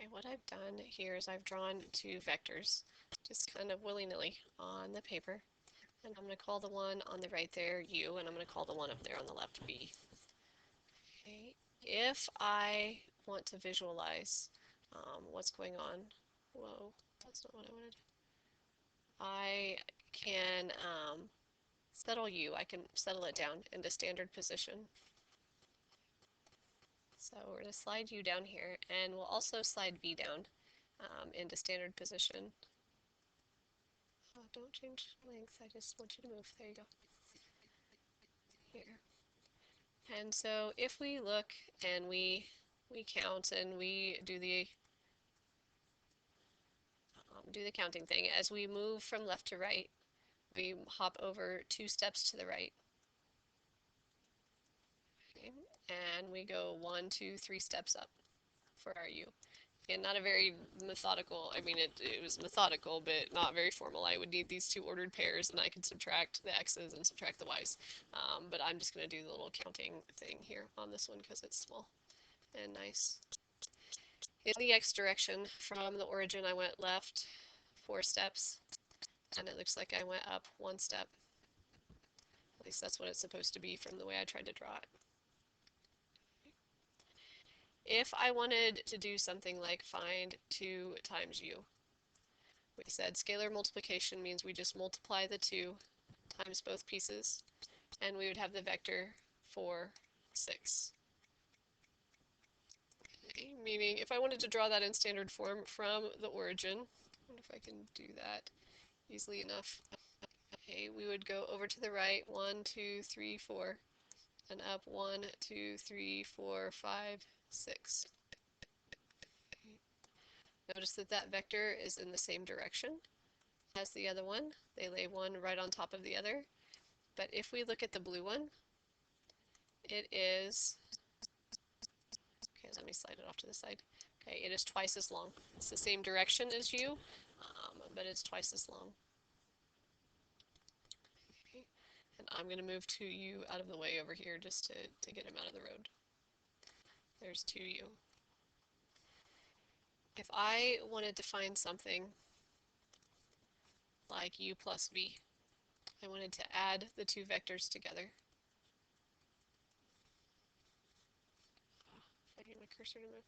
Okay, what I've done here is I've drawn two vectors, just kind of willy-nilly on the paper. And I'm going to call the one on the right there U, and I'm going to call the one up there on the left B. Okay. If I want to visualize what's going on, whoa, that's not what I wanted. I can settle U. I can settle it down into standard position. So we're going to slide U down here, and we'll also slide V down into standard position. Oh, don't change length. I just want you to move. There you go. Here. And so if we look and we count and we do the counting thing, as we move from left to right, we hop over 2 steps to the right. Okay. And we go 1, 2, 3 steps up for our U. And not a very methodical, I mean, it was methodical, but not very formal. I would need these two ordered pairs, and I could subtract the x's and subtract the y's. But I'm just going to do the little counting thing here on this one because it's small and nice. In the x direction, from the origin, I went left 4 steps, and it looks like I went up 1 step. At least that's what it's supposed to be from the way I tried to draw it. If I wanted to do something like find 2 times u, we said scalar multiplication means we just multiply the 2 times both pieces, and we would have the vector 4, 6. Okay, meaning if I wanted to draw that in standard form from the origin, I wonder if I can do that easily enough. Okay, we would go over to the right, 1, 2, 3, 4, and up 1, 2, 3, 4, 5, 6. Notice that that vector is in the same direction as the other one. They lay one right on top of the other. But if we look at the blue one, it is, okay, let me slide it off to the side. Okay, it is twice as long. It's the same direction as U, but it's twice as long. Okay. And I'm going to move 2U out of the way over here just to get him out of the road. There's 2U. If I wanted to find something like U plus V, I wanted to add the two vectors together. If I get my cursor to move.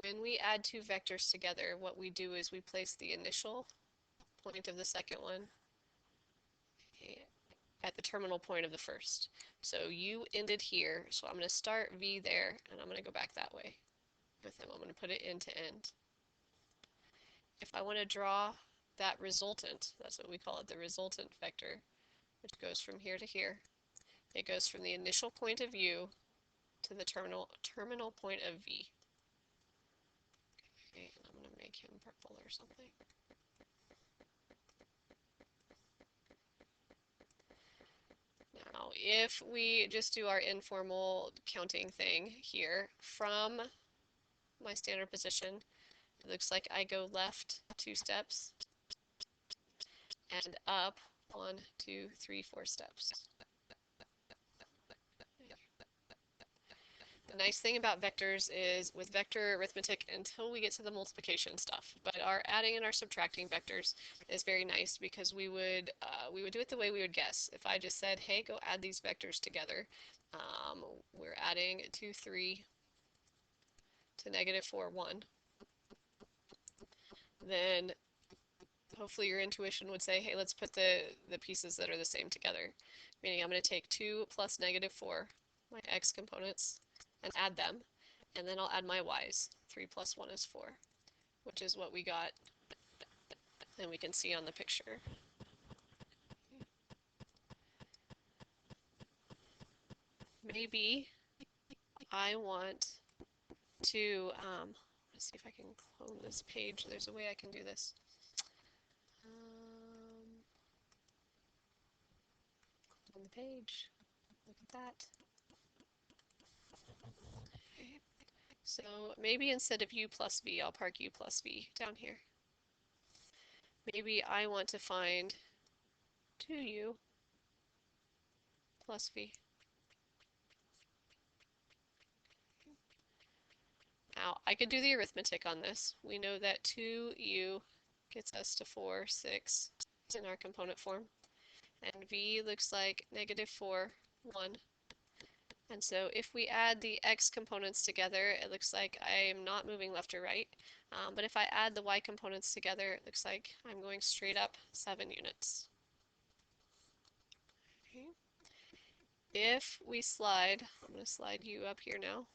When we add two vectors together, what we do is we place the initial point of the second one at the terminal point of the first. So U ended here, so I'm going to start V there, and I'm going to go back that way with him. I'm going to put it end to end. If I want to draw that resultant, that's what we call it, the resultant vector, which goes from here to here. It goes from the initial point of U to the terminal point of V. Okay, I'm going to make him purple or something. Now, if we just do our informal counting thing here, from my standard position, it looks like I go left 2 steps and up 1, 2, 3, 4 steps. The nice thing about vectors is with vector arithmetic, until we get to the multiplication stuff, but our adding and our subtracting vectors is very nice because we would do it the way we would guess. If I just said, hey, go add these vectors together, we're adding 2, 3 to negative 4, 1, then hopefully your intuition would say, hey, let's put the pieces that are the same together. Meaning I'm going to take 2 plus negative 4, my x components, and add them, and then I'll add my y's. 3 plus 1 is 4, which is what we got, and we can see on the picture. Maybe I want to, let's see if I can clone this page. There's a way I can do this. Clone the page. Look at that. Okay. So maybe instead of U plus V, I'll park U plus V down here. Maybe I want to find 2U plus V. Now, Now, I could do the arithmetic on this. We know that 2u gets us to 4, 6 in our component form. And v looks like -4, 1. And so if we add the x components together, it looks like I am not moving left or right. But if I add the y components together, it looks like I'm going straight up 7 units. Okay. If we slide, I'm going to slide u up here now.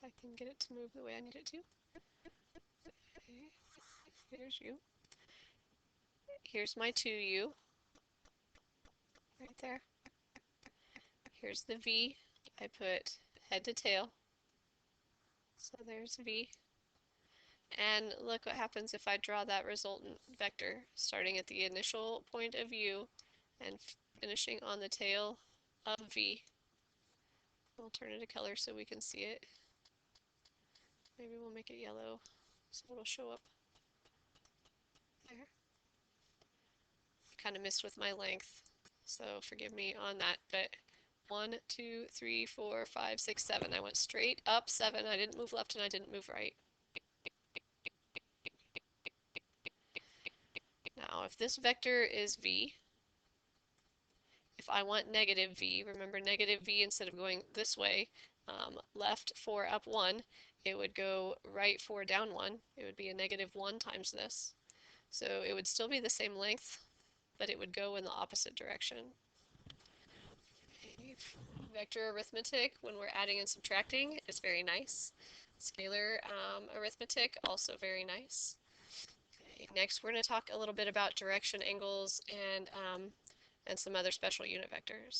If I can get it to move the way I need it to. Okay. Here's u. Here's my 2u. Right there. Here's the v. I put head to tail. So there's v. And look what happens if I draw that resultant vector, starting at the initial point of u and finishing on the tail of v. We'll turn it a color so we can see it. Maybe we'll make it yellow so it'll show up there. Kind of missed with my length, so forgive me on that, but 1, 2, 3, 4, 5, 6, 7. I went straight up 7. I didn't move left and I didn't move right. Now, if this vector is v, if I want negative v, remember negative v, instead of going this way, left 4 up 1, it would go right 4 down 1. It would be a -1 times this. So it would still be the same length, but it would go in the opposite direction. Okay. Vector arithmetic, when we're adding and subtracting, is very nice. Scalar arithmetic, also very nice. Okay. Next, we're going to talk a little bit about direction angles and some other special unit vectors.